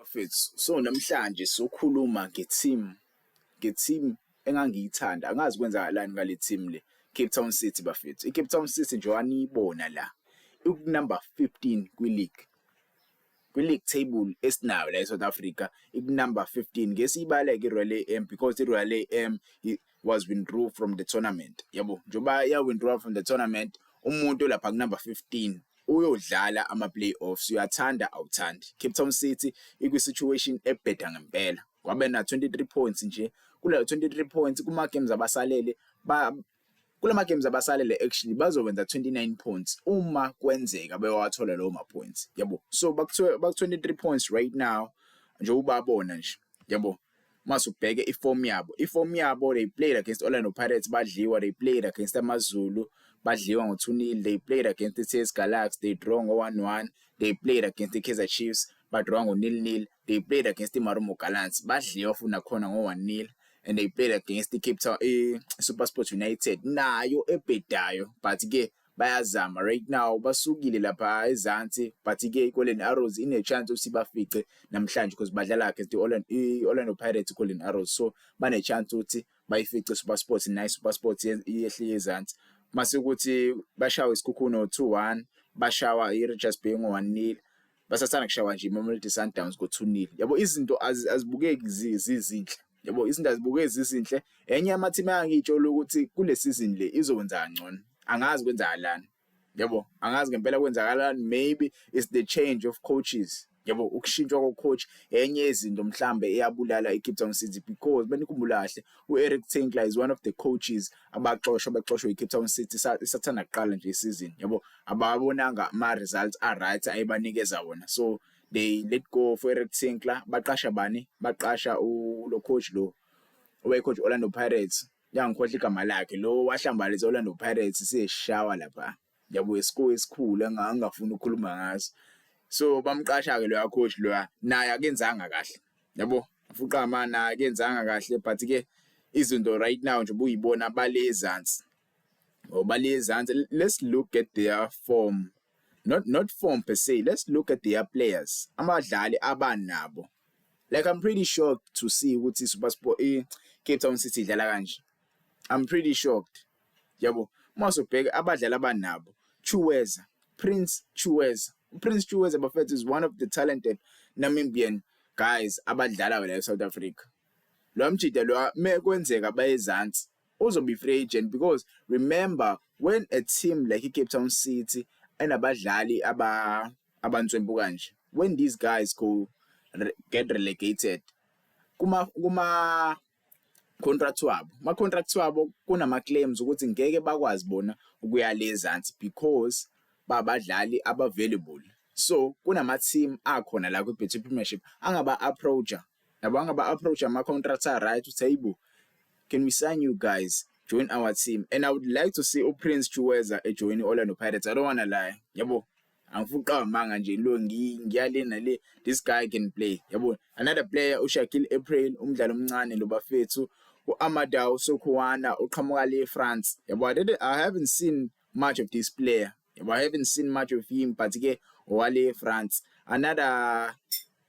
Bafethu, so namhlanje sokhuluma nge-team engangiyithanda. Angazi kwenzakalani ngale team le, Cape Town City bafethu. I-Cape Town City nje waniyibona la. Ikunumber 15 kwi-league table esinayo la eSouth Africa, ikunumber 15. Ngesiyibala-ke i-Royal AM because i-Royal AM was withdrawn from the tournament. Yabo, njoba ya-withdraw from the tournament, umuntu lapha kunumber 15 uyodlala ama-playoffs, uyathanda awuthandi. Cape Town City ikwi-situation ebheda ngempela. Kwabe na 23 points nje. Kula 23 points kuma-games abasalele games abasalele actually bazokwenza 29 points uma kwenzeka bewathola lawo ma-points. Yabo. So baku 23 points right now nje ubabona nje. Yabo. Masubheke iform yabo, they played against Orlando Pirates badliwa, they played against AmaZulu badliwa ngo-2-0, they played against the TS Galaxy, they draw ngo-1-1, they played against the Kaizer Chiefs badraw ngo-0-0, they played against the Marumo Gallants badliwa futhi nakhona ngo-1-0, and they played against the Cape Town SuperSport United nayo ebhedayo, but-ke bayazama right now, basukile lapha ezansi, but-ke iGolden Arrows ine-chance ukuthi bafice namhlanje because badlala against Orlando Pirates iGolden Arrows, so bane-chance ukuthi bayifice SuperSport, nice SuperSport yehle ezansi. Mase ukuthi bashawa isikhukhune ngo-2-1, bashawa i-Richards Bay ngo-1-0, basathanda kushawa nje iMamelodi Sundowns ngo-2-0. Yabo, izinto azibukeki zizinhle. Yabo, izinto azibukeki zizinhle. Enye ama-team angangitshola ukuthi kule season le izokwenza kangcono. Angazi kwenzakalani. Yabo, angazi ngempela kwenzakalani. Maybe it's the change of coaches. Yabo, ukushintshwa ko-coach enye izinto mhlambe eyabulala iCape Town City because benikhumbula kahle u-Eric Tinkler is one of the coaches abaxoshwe iCape Town City isathanda kuqala nje isizini. Yabo, ababonanga ama-results a-right ayibanikeza wona, so they let go for Eric Tinkler. Baqasha bani? Baqasha lo coach lo owayecoach Orlando Pirates, yangikhohlwa igama lakhe, lo wahlambaliza Orlando Pirates siyeshawa lapha. Yabo, iscore esikhulu angafuni ukukhuluma ngaso. So bamqasha-ke loya coach loya, naye akenzanga kahle. Yabo, afuqa manje akenzanga kahle, but-ke izinto right now nje buyibona balezansi. Balezansi. Let's look at their form. Not form per se. Let's look at their players. Abadlali abanabo. Like, I'm pretty shocked to see ukuthi SuperSport Cape Town City idlala kanje. I'm pretty shocked. Yabo, masubheka abadlali abanabo. Prince Chukwueze bafethu is one of the talented Namibian guys abadlala la eSouth Africa. Lo mjida lo mekwenzeka bayezansi uzobe free agent, because remember when a team like iCape Town City enabadlali abantswempu kanje, when these guys get relegated kuma contract wabo kunama claims ukuthi ngeke bakwazi bona ukuya lezansi because babadlali available. So kunama team akhona la kwi-Betway Premiership approach ama contracts right to table, can we sign you guys, join our team? And I would like to see Prince Chukwueze join Orlando Pirates. I don't wanna lie. Yabo, angifuqa manga nje lo ngiyalena le, this guy can play. Yabo, another player uShakil April, umdlali omncane lo bafethu, uAmadou Sokhoana uqhamuka le France. Yabo, I haven't seen much of this player. Yabo, I haven't seen much of him, but-ke wale France. Another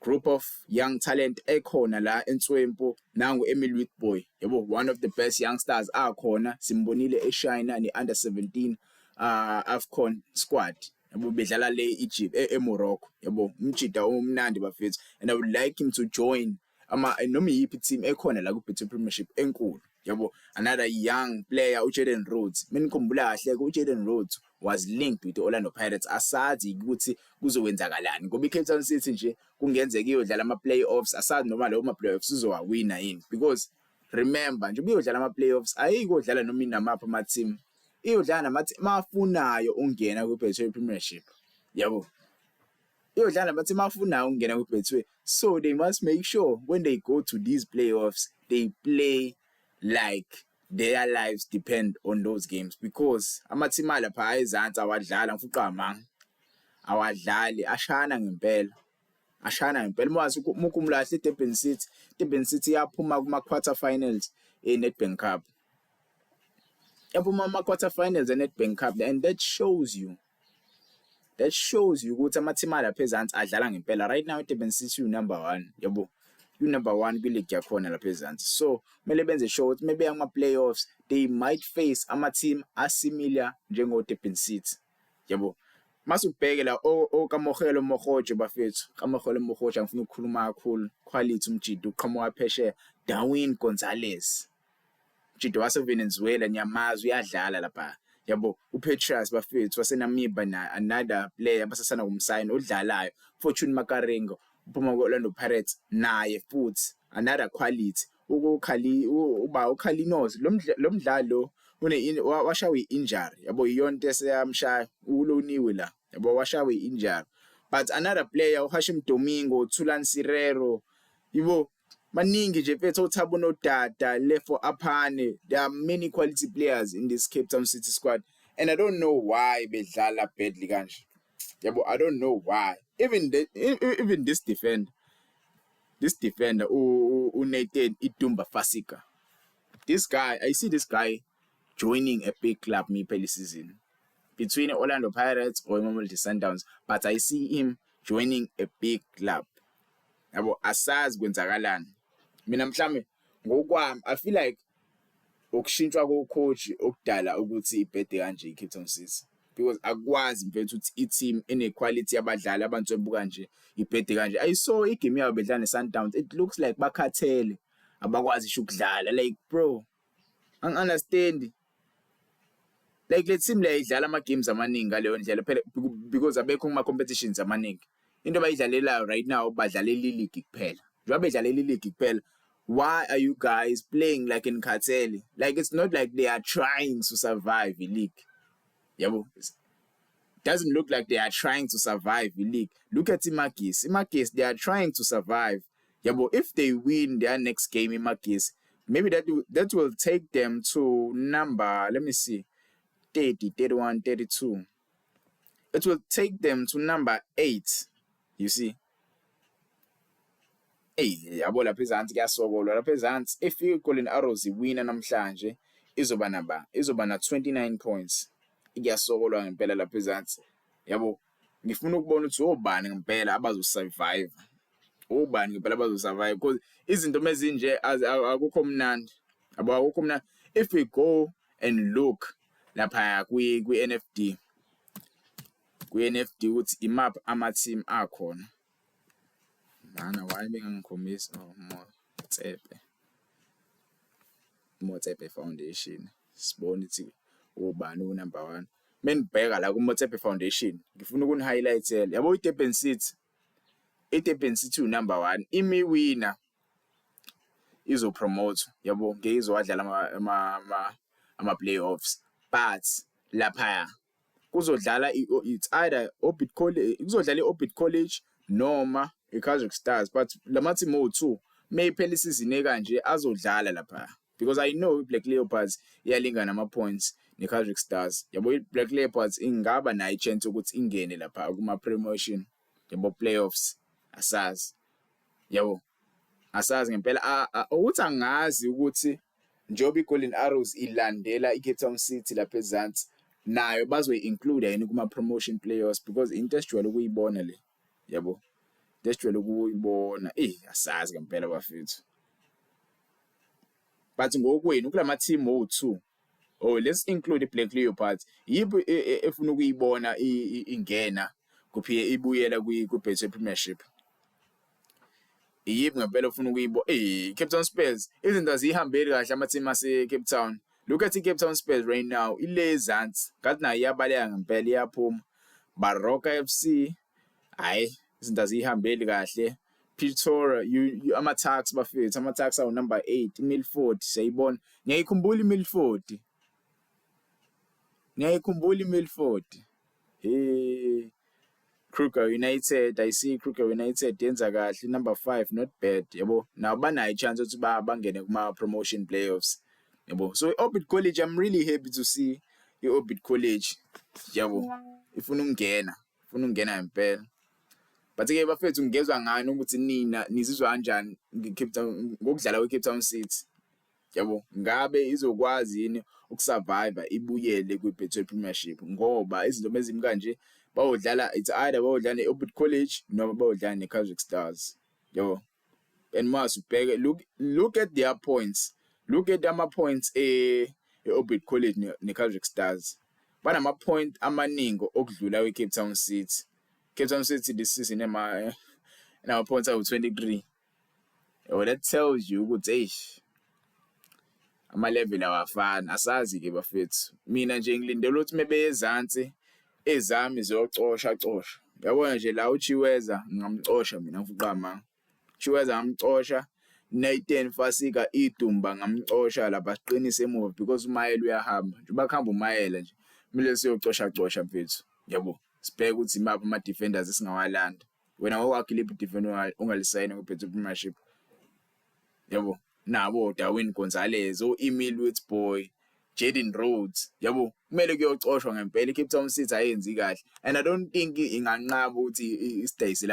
group of young talent ekhona la entswempu nangu Emil Witboy. Yabo, one of the best youngsters akhona, simbonile eShina ni under 17 AFCON squad. Yabo, bedlala le Egypt eMorocco. Yabo, umjida omnandi bafethu, and I would like him to join noma yiphi team ekhona la ku-Betway Premiership enkulu. Yabo, another young player uJaden Rhodes. Menikhumbula kahle uJaden Rhodes was linked with the Orlando Pirates. Asazi ukuthi kuzokwenzakalani ngoba iCape Town City nje kungenzeka iyodlala ama-playoffs, asazi noma lawo ma-playoffs uzowawina yini, because remember nje uyodlala ama-playoffs ayikodlala noma inamaphi ama-team, iyodlala nama-team mafunayo ungena kwi-Betway Premiership. Yabo, iyodlala nama-team mafunayo ungena kwi-Betway, so they must make sure when they go to these playoffs they play like their lives depend on those games, because ama-team alapha ezansi awadlala ngifuqa manga awadlali ashana ngempela mwazi mukumla kahle Durban City yaphuma kuma-quarter finals eNedbank Cup, yaphuma kuma-quarter finals eNedbank Cup, and that shows you that shows you ukuthi ama-team alapha ezansi adlala ngempela. Right now iDurban City number 1, yabo, number 1 kwi-league yakhona lapha ezansi. So kumele benze sure ukuthi maybe ama-playoffs they might face ama-team asimilar njengo-Durban City, yabo. Masubheke la Kamohelo Mohoje bafethu, Kamohelo Mohoje angifuna ukukhuluma kakhulu, quality umjidi uqhamuka phesheya, Darwin Gonzalez. Umjidi wase-Venezuela nyamazi uyadlala lapha. Yabo, uPetrus bafethu waseNamibia na another player basasana kumsign odlalayo. Fortune Makarengo uphuma ku-Orlando Pirates naye futhi another quality. uKhalinos lo mdlalo washawe injury, yabo, iyonto eseyamshaya uloniwe la, yabo, washawe injury. But another player uHashim Domingo, Thulan Sirero, yibo maningi nje mfethu oThabo noDada, Lefo Aphane. There are many quality players in this Cape Town City squad, and I don't know why bedlala badly kanje, yabo. I don't know why. Even this defender Nathan Itumba Fasika, this guy, I see this guy joining a big club me season between Orlando Pirates or Mamelodi Sundowns, but I see him joining a big club. Yabo, asazi kwenzakalani. Mina mhlawumbe ngokwami I feel like ukushintshwa kocoach okudala ukuthi ibhede kanje iCape Town City, because akwazi mfethu ukuthi i-team ine-quality yabadlali abantswembu kanje ibhede kanje. I saw igame yabo bedlala ne-Sundowns, it looks like bakhathele, abakwazi isho ukudlala. Like bro, angi-understand. Like le team le idlala ama-games amaningi ngaleyo ndlela phela because abekho kuma-competitions amaningi. Into abayidlalelayo right now badlalela i-league kuphela. Njengoba bedlalela i-league kuphela, why are you guys playing like in cartel? Like it's not like they are trying to survive the league. Yabo, doesn't look like they are trying to survive the league. Look at Imakis, they are trying to survive. Yabo, if they win their next game in Imakis, maybe that will take them to number, let me see, 30, 31, 32. It will take them to number 8. You see? Hey, yabo lapha ezansi kuyasokolwa lapha ezansi. If iGolden Arrows iwina namhlanje izoba na 29 points. Iyasokolwa ngempela lapha ezansi. Yabo, ngifuna ukubona ukuthi obani ngempela abazosurvive. Obani ngempela abazosurvive because izinto mezinje akukho mnandi. Yabo, akukho mnandi. If we go and look lapha kwi-NFD, ukuthi imap ama-team akhona. Mana why bengangikhombisa Motsepe Foundation sibone ukuthi ubani unumber 1. Menibheka la kuMotsepe Foundation ngifuna ukuni-highlightela, yabo, iDurban City number 1 imi winner izopromote, yabo, ngeke izowadlala ama-playoffs, but lapha kuzodlala it's either Orbit College, kuzodlala i-Orbit College noma iKaizer Stars, but lama-team o2 mayiphela isizini ekanje azodlala lapha, because I know iBlack Leopards iyalingana ama-points neKaizer Stars. Yabo, iBlack Leopards ingaba nayo i-chance ukuthi ingene lapha kuma-promotion, yabo, playoffs, asazi. Yabo, asazi ngempela ukuthi angazi ukuthi njengoba iGolden Arrows ilandela iCape Town City lapha ezansi nayo bazoyi-include yini kuma-promotion playoffs, because into esijwayele ukuyibona le, yabo, desijwayele ukuyibona asazi ngempela bafethu. But ngokwenu kulama-team o2, let's include iBlack Leopards, yibo efuna ukuyibona ingena kuphiye ibuyela kwi-Betway Premiership. Yibo ngempela ufuna ukuyibona. Cape Town Spurs izinto azihambeli kahle ama-team ase-Cape Town. Look at Cape Town Spurs right now, ile ezansi ngathi nayo iyabaleka ngempela, iyaphuma. Baroka FC, hayi izinto azihambeli kahle. Pretoria ama-Tuks bafethu, ama-Tuks awu number 8. iMilford siyayibona, ngiyayikhumbula iMilford. Kruger United, I see Kruger United yenza kahle, number 5, not bad, yabo. Now banayo i-chance ukuthi bangene kuma-promotion playoffs, yabo. So i-Orbit College, I'm really happy to see i-Orbit College, yabo, ifuna ukungena ngempela. But-ke bafethu ngezwe ngani ukuthi nina nizizwa kanjani ngeCape Town ngokudlala kweCape Town City, yabo, ngabe izokwazi yini ukusurvive ibuyele kwi-Betway Premiership, ngoba izinto mezimi kanje bawodlala, it's either bawodlala ne-Orbit College noma bawodlala ne-Kaizer Stars, yabo. And mas ubheke, look at their points, look at ama-points e-Orbit College ne-Kaizer Stars, banama-point amaningi okudlula we-Cape Town City. Cape Town City this season nama-points awu-23. Yabo, that tells you ukuthi ama-level awafani, asazi-ke bafethu. Mina nje ngilindele ukuthi mebeye ezansi ezami ziyocosha, yabona nje la uChiweza ngingamcosha mina mfuqama. Chiweza ngamcosha, Nathan Fasika idumba ngamcosha lapha siqinise emuva because uMayela uyahamba nje, bakuhamba uMayela nje kumele siyocosha mfethu, yabo. Sibheke ukuthi imaphi ama-defenders esingawalanda. Wena ngokwakho iliphi i-defender ungalisayina ku-Pet Premiership, yabo. Nabo Darwin Gonzalez, Emil Witsboy, Jaden Rhodes, yabo. Kumele kuyocoshwa ngempela. iCape Town City ayenzi kahle and I don't think inganqaba ukuthi isidayisele